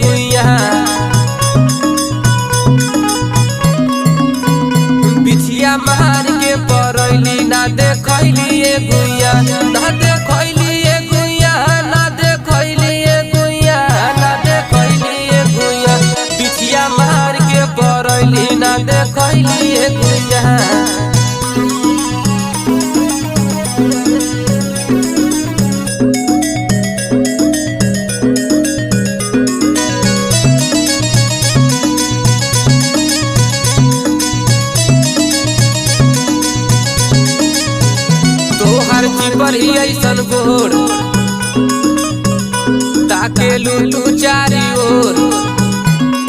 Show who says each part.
Speaker 1: गुइया बिछिया मार के परैली ना देखैली गुइया ना देखैली गुइया ना देखैली गुइया ना देखैली गुइया बिछिया मार के परैली ना देखैली गुइया। तोहर चिपर ही ऐसन गोर ताके लू तू चारी ओर